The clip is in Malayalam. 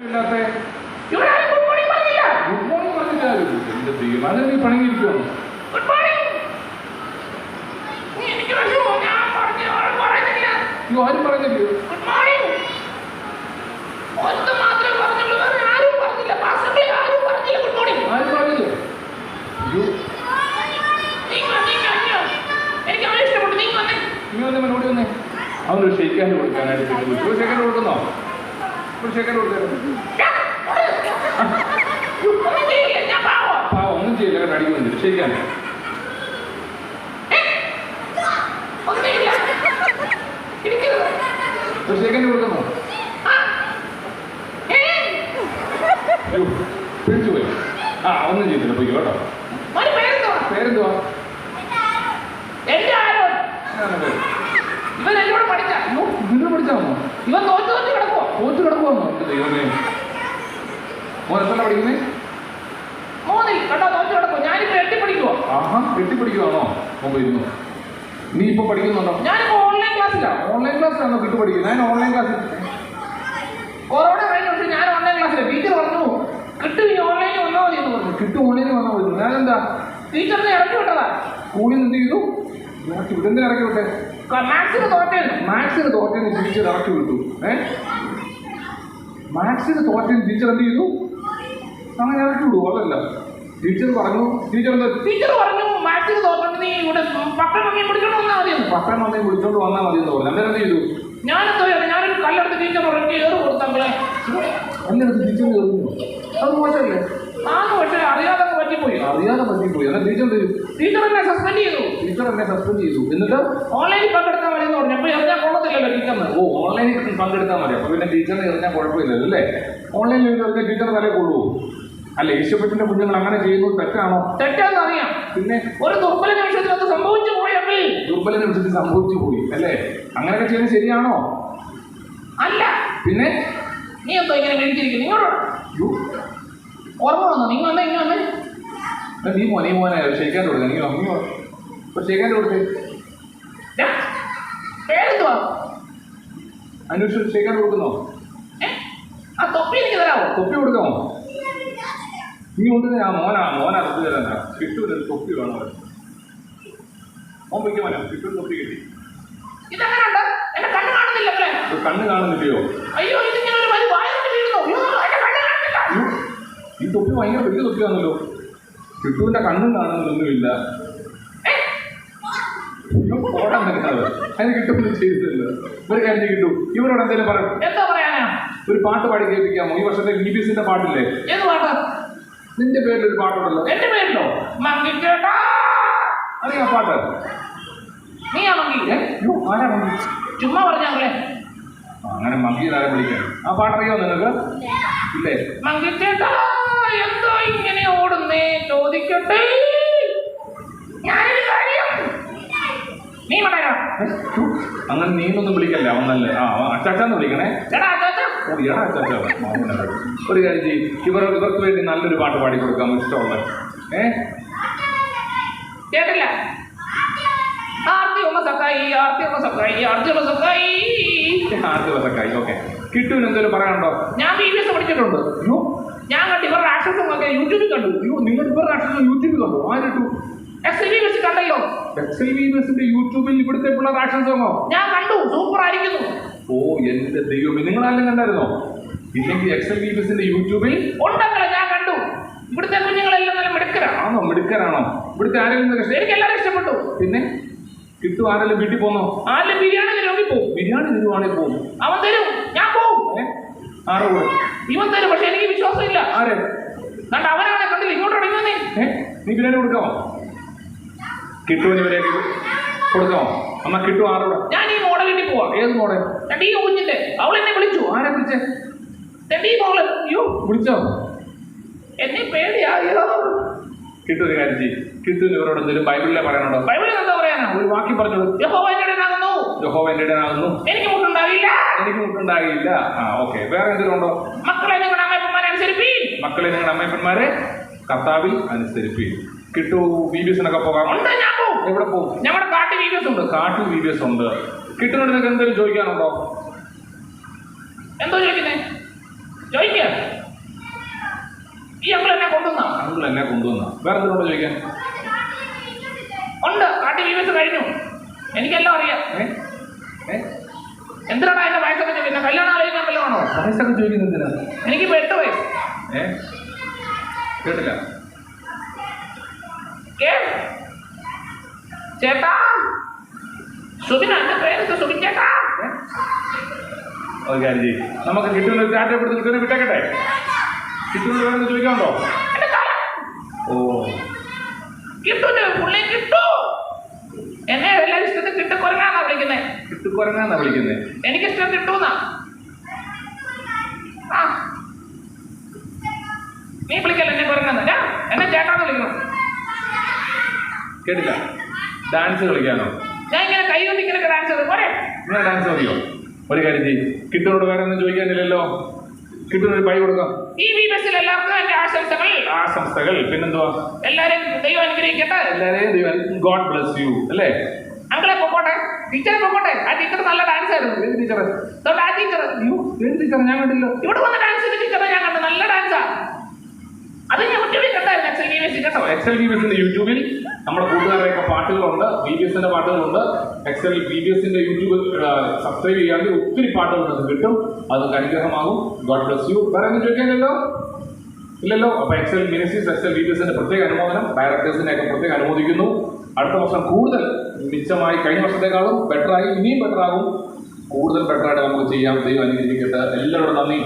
ഗുഡ് മോർണിംഗ് പറഞ്ഞില്ല. എന്റെ ദൈവം, അത് നീ പണിയിരിക്കുവാണ്. ആരും പറഞ്ഞില്ലയോ? ആരും പറഞ്ഞില്ലേ? നീ വന്നേ മനോടി വന്നേ. അവനൊരു ഷെയ്ക്കാൻഡ് കൊടുക്കാനായിട്ട് ഒരു സെക്കൻഡ് കൊടുക്കുന്നോ? ഒരു സെക്കൻഡ് കൊടുക്കാറുണ്ട്. പാവം ഒന്നും ചെയ്യില്ല, കേട്ടോ. അടിക്കുന്നുണ്ട്. ഷെയ്ക്കാൻഡ് ഒരു സെക്കൻഡ് കൊടുക്കുന്നോ? പിടിച്ചു പോയി. ഒന്നും ചെയ്തില്ല, പോയി കേട്ടോ. പേരെന്തുവാ? നിങ്ങൾ പഠിച്ചാണോ? തോറ്റു കിടക്കുവാന്നോ? എന്റെ ദൈവമേ. മോൻ എത്ര പഠിക്കുന്നേ? ആഹാ, കെട്ടിപ്പടിക്കുവാണോ? മുമ്പ് ഇരുന്നു. നീ ഇപ്പൊ പഠിക്കുന്നുണ്ടോ? ഓൺലൈൻ ക്ലാസ്സിലാണോ കിട്ടു പഠിക്കുന്നത്? ഞാൻ ഓൺലൈൻ ക്ലാസ്സിൽ കൊറോണ കഴിഞ്ഞ ഞാൻ ഓൺലൈൻ ക്ലാസ്സിലെ ടീച്ചർ പറഞ്ഞു കിട്ടു ഈ ഓൺലൈനിൽ വന്നാൽ മതി എന്ന് പറഞ്ഞു. കിട്ടു ഓൺലൈനിൽ വന്നാൽ മതി. ഞാനെന്താ ടീച്ചറിനെ ഇറക്കി വിട്ടതാ. സ്കൂളിൽ നിന്ന് എന്ത് ചെയ്തു? ഇവിടെന്താ ഇറക്കി വിട്ടെ? മാത്സിന് തോറ്റേന്ന് ടീച്ചർ ഇറക്കി വിട്ടു. മാത്സിന് തോറ്റേന്ന് ടീച്ചർ എന്ത് ചെയ്തു? അങ്ങനെ ഇറക്കി വിടുവോ? അതല്ല, ടീച്ചർ പറഞ്ഞു മാത്സിന് തോറ്റോണ്ട് നീ ഇവിടെ പക്കം മമ്മി പിടിച്ചോണ്ട് വന്നാൽ മതിയെന്ന്. പക്കം മമ്മി പിടിച്ചോണ്ട് വന്നാൽ മതിയെന്ന് പറഞ്ഞു. അന്നേരം എന്ത് ചെയ്തു? ഞാനൊരു കല്ലെടുത്ത് ടീച്ചർ പറഞ്ഞു ഏറ് കൊടുത്തങ്ങളെ. കല്ലെടുത്ത് ടീച്ചർ എറിഞ്ഞു. അത് മോശമല്ലേ? പക്ഷെ അറിയാതെ പറ്റിപ്പോയി. എന്നാൽ ടീച്ചർ എന്നെ സസ്പെൻഡ് ചെയ്തു. എന്നിട്ട് ഓൺലൈനിൽ പങ്കെടുത്താൽ മതി എന്ന് പറഞ്ഞു. അപ്പൊ എറിഞ്ഞാൽ കൊള്ളത്തില്ലല്ലോ ടീച്ചറിന്. ഓൺലൈനിൽ പങ്കെടുത്താൽ മതി. അപ്പൊ പിന്നെ ടീച്ചറിനെ എറിഞ്ഞാൽ കുഴപ്പമില്ലല്ലോ അല്ലേ? ഓൺലൈനിൽ എറിഞ്ഞാൽ ടീച്ചറിന് തലേ കൊള്ളുവോ? അല്ല, യേശുപ്പറ്റിന്റെ കുഞ്ഞുങ്ങൾ അങ്ങനെ ചെയ്യുന്നത് തെറ്റാണോ? തെറ്റാന്ന് അറിയാം. പിന്നെ ഒരു ദുർബല നിമിഷത്തിൽ അത് സംഭവിച്ചു പോയെങ്കിൽ ദുർബല നിമിഷത്തിൽ സംഭവിച്ചു പോയി അല്ലേ? അങ്ങനെയൊക്കെ ചെയ്യുന്നത് ശരിയാണോ? അല്ല. പിന്നെ നീ എന്തോ ഇങ്ങനെ കഴിച്ചിരിക്കുന്നു? ഇങ്ങോട്ടോ ഓർമ്മ വന്നോ? നിങ്ങൾ വന്നേ, ഇങ്ങനെ വന്നേ. നീ മോനെ ഷെയ്ക്കാൻഡ് കൊടുക്ക. നീ ഷെയ്ക്കാൻഡ് കൊടുത്തേ. പേരെന്തുവാ? അന്വേഷിച്ച് ഷെയ്ക്കാൻഡ് കൊടുക്കുന്നോ? ആ തൊപ്പി എനിക്ക് തരാമോ? തൊപ്പി കൊടുക്കാമോ? നീ കൊണ്ടുവന്നേ. മോനാ തൊപ്പി തരാൻ. കിട്ടൂല, തൊപ്പി വേണോ? മോൻ വയ്ക്കും മോനാ. കിട്ടൂർ തൊപ്പി കിട്ടി. ഇതെങ്ങനെയുണ്ട്? എന്റെ കണ്ണ് കാണുന്നില്ലല്ലേ? കണ്ണ് കാണുന്നില്ലയോ? അയ്യോ, ഇത് ഞാൻ ഒരു വലിയ വായന വീഴുന്നു. ഈ തൊപ്പി ഭയങ്കര വലിയ തൊപ്പിയാണല്ലോ. കിട്ടുവിന്റെ കണ്ണും കാണുന്നതൊന്നുമില്ല. ഓടാൻ പറ്റുന്നത് അതിന് കിട്ടുമ്പോൾ ചെയ്തില്ല. ഒരു കാര്യം കിട്ടു, ഇവരോട് എന്തെങ്കിലും പറയും. എന്താ പറയാനാ? ഒരു പാട്ട് പാടി കേൾപ്പിക്കാമോ? ഈ വർഷത്തെ EBSന്റെ പാട്ടില്ലേ? ഏത് പാട്ട്? നിന്റെ പേരിലൊരു പാട്ടുണ്ടല്ലോ. എന്റെ പേരിലോ? അറിയാം പാട്ട്? നീയാ മങ്കി? ആരാ മങ്കി? ചുമ്മാ പറഞ്ഞാങ്ങളെ. അങ്ങനെ മങ്കി ആരെ വിളിക്കാൻ? ആ പാട്ടറിയോ നിങ്ങൾക്ക്? ഇല്ലേ? മങ്കി ചേട്ടാ എന്തോ ഇങ്ങനെ ഓടുന്നേ, ചോദിക്കട്ടെ ഞാനൊരു കാര്യം. നീ പറയാ. അങ്ങനെ നീന്നൊന്നും വിളിക്കല്ലേ. അവന്നല്ലേ. അച്ചാച്ചാന്ന് വിളിക്കണേ. എടാ അച്ചാച്ചാ. അച്ചാച്ചാ. ഒരു കാര്യം ചെയ്യും, ഇവർക്ക് വേണ്ടി നല്ലൊരു പാട്ട് പാടി കൊടുക്കാം ഇഷ്ടമുള്ള. കേട്ടില്ല? ഓക്കെ. കിട്ടുവിന് എന്തെങ്കിലും പറയാനുണ്ടോ? ഞാൻ EBS പഠിച്ചിട്ടുണ്ട്. ഞാൻ കണ്ടു ഇവരുടെ ആക്ഷൻസും ഒക്കെ യൂട്യൂബിൽ കണ്ടു. നിങ്ങൾ ഇവരുടെ ആക്ഷൻസ് യൂട്യൂബിൽ കണ്ടു? ആരിട്ടു? EBS കണ്ടല്ലോ. EBSന്റെ യൂട്യൂബിൽ ഇവിടുത്തെ പിള്ളേർ ആക്ഷൻസ് ആണോ? ഞാൻ കണ്ടു. സൂപ്പർ ആയിരിക്കുന്നു. ഓ എന്റെ ദൈവമേ, നിങ്ങളാരും കണ്ടായിരുന്നോ? ഇല്ലെങ്കിൽ EBSന്റെ യൂട്യൂബിൽ ഉണ്ടല്ലോ, ഞാൻ കണ്ടു. ഇവിടുത്തെ കുഞ്ഞുങ്ങളെല്ലാം നല്ല മിടുക്കരാണോ? മിടുക്കരാണോ? ഇവിടുത്തെ ആരെങ്കിലും എനിക്ക് എല്ലാവരും ഇഷ്ടപ്പെട്ടു. പിന്നെ കിട്ടു ആരെല്ലാം വീട്ടിൽ പോന്നോ? ആരെല്ലാം ബിരിയാണി തരുമെങ്കിൽ പോകും. ബിരിയാണി തരുവാണെങ്കിൽ പോകും. അവൻ തരും, ഞാൻ പോവും. ആരോ ഇവൻ തരും, പക്ഷെ എനിക്ക് വിശ്വാസമില്ല. ആരെ കണ്ട അവനാണെ കണ്ടില്ല. ഇങ്ങോട്ട് ഇറങ്ങുന്നേ. നീ ബിരിയാണി കൊടുക്കാമോ? കിട്ടുവിന് ഇവരെ കൊടുക്കാമോ? അമ്മ കിട്ടു ആരോട്? ഞാൻ ഈ മോഡൽ വീട്ടിൽ പോവാ. ഏത് മോഡൽ? ഈ കുഞ്ഞിന്റെ. അവൾ എന്നെ വിളിച്ചു. ആരെ വിളിച്ചേ? മോള്. അയ്യോ വിളിച്ചോ? എന്നെ പേടിയാ. കിട്ടു ഒരു കാര്യം ചെയ്യും. കിട്ടുവിന് ഇവരോട് എന്തെങ്കിലും ബൈബിളിലെ പറയാനുണ്ടോ? ബൈബിളിൽ എന്താ പറയാനാ? ഒരു വാക്യം പറഞ്ഞോളൂ. യഹോവ എന്റെ ഇടയനാകുന്നു. എനിക്ക് മുട്ടുണ്ടാകില്ല. ഓക്കെ. വേറെ എന്തെങ്കിലും ഉണ്ടോ? മക്കളെ നിങ്ങളുടെ അമ്മയപ്പന്മാരെ കർത്താവിൽ അനുസരിപ്പീൻ. കിട്ടു EBSനൊക്കെ പോകാറുണ്ട്. എവിടെ പോകും? ഞങ്ങളുടെ കാട്ടിൽ EBS ഉണ്ട്. കിട്ടുന്നുണ്ട്. നിങ്ങൾക്ക് എന്തെങ്കിലും ചോദിക്കാനുണ്ടോ? എന്തോ ചോദിക്കുന്നേ? ചോദിക്കുക. ഈ അങ്കിൾ എന്നെ കൊണ്ടുവന്ന അങ്കിൾ എന്നെ കൊണ്ടുവന്ന വേറെ എന്തിനോട് ചോദിക്കാൻ ഉണ്ട്. കാട്ടി വീവസ് കഴിഞ്ഞു. എനിക്കെല്ലാം അറിയാം. എന്തിനാണ് എന്റെ വയസ്സൊക്കെ ചോദിക്കുന്നത്? കല്യാണം ആലോചിക്കാൻ വല്ലതാണോ? വയസ്സൊക്കെ ചോദിക്കുന്നത് എന്തിനാ? എനിക്കിപ്പോ 8 വയസ്സ്. കേട്ടില്ല. ചേട്ടാ സുബിന, എന്റെ പേര് സുബിൻ ചേട്ടാ. ഒരു കാര്യം ചെയ്യും, നമുക്ക് കിട്ടുന്ന ചാറ്റ എടുത്ത് കിട്ടുന്ന വിട്ടേക്കട്ടെ. കിട്ടുന്ന വേണമെന്ന് ചോദിക്കാമോ? ഓ കിട്ടൂല, പുള്ളി കിട്ടൂ. എന്നെ എല്ലാവരും ഇഷ്ടത്തിൽ കിട്ടുകൊരങ്ങാന്നാ വിളിക്കുന്നത്. കിട്ടുകൊരങ്ങാന്നാ വിളിക്കുന്നത്? എനിക്കിഷ്ടം കിട്ടൂന്നാ. ആ നീ വിളിക്കല്ല എന്നെ കൊരങ്ങാന്ന്, എന്നെ ചേട്ടാന്ന് വിളിക്കണം. കേട്ടില്ല. ഡാൻസ് കളിക്കാനോ? ഞാൻ ഇങ്ങനെ കൈ കൊണ്ടിങ്ങനെ ഡാൻസ് ചെയ്ത് പോരെ. നിങ്ങൾ ഡാൻസ് മതിയോ? ഒരു കാര്യം ചെയ്യും, കിട്ടുന്നോട് വേറെ ഒന്നും ചോദിക്കാനില്ലല്ലോ. കിട്ടുന്നൊരു പൈ കൊടുക്കാം. ഈ ബസ്സിൽ എല്ലാവർക്കും എന്റെ ആശംസകൾ. ആശംസകൾ. പിന്നെന്തുവാ? എല്ലാരും ദൈവം അനുഗ്രഹിക്കട്ടെ. എല്ലാരെയും ദൈവം ഗോഡ് ബ്ലസ് യു അല്ലേ? അങ്കിളെ പൊക്കോട്ടെ, ടീച്ചറെ പൊക്കോട്ടെ. ആ ടീച്ചർ നല്ല ഡാൻസ് ആയിരുന്നു. ഏത് ടീച്ചർ? ആ ടീച്ചർ. ഏത് ടീച്ചർ? ഞാൻ കണ്ടില്ല. ഇവിടെ വന്ന ഡാൻസ് ചെയ്ത ടീച്ചറെ ഞാൻ കണ്ടു. നല്ല ഡാൻസാ. അത് ഞാൻ യൂട്യൂബിൽ കണ്ടായിരുന്നു. എക്സൽ വി ബി കേട്ടോ. എക്സൽ വി ബി എസിന്റെ യൂട്യൂബിൽ നമ്മുടെ കൂട്ടുകാരുടെയൊക്കെ പാട്ടുകളുണ്ട്. വി ബി എസിന്റെ പാട്ടുകളുണ്ട്. എക്സൽ വി ബി എസിന്റെ യൂട്യൂബ് സബ്സ്ക്രൈബ് ചെയ്യാമെങ്കിൽ ഒത്തിരി പാട്ടുകൾ കിട്ടും. അത് അനുഗ്രഹമാകും. God bless you. വേറെ ഒന്നും ചോദിക്കാനില്ലല്ലോ? ഇല്ലല്ലോ. അപ്പൊ Excel Ministries, Excel V B എസിന്റെ പ്രത്യേക അനുമോദനം, ഡയറക്ടേഴ്സിനെ ഒക്കെ പ്രത്യേകം അനുമോദിക്കുന്നു. അടുത്ത വർഷം കൂടുതൽ മിച്ചമായി, കഴിഞ്ഞ വർഷത്തെക്കാളും ബെറ്ററായി, ഇനിയും ബെറ്ററാകും. കൂടുതൽ ബെറ്ററായിട്ട് നമുക്ക് ചെയ്യാം. ദൈവം അനുഗ്രഹിക്കട്ടെ. എല്ലാവരോടും നന്ദി.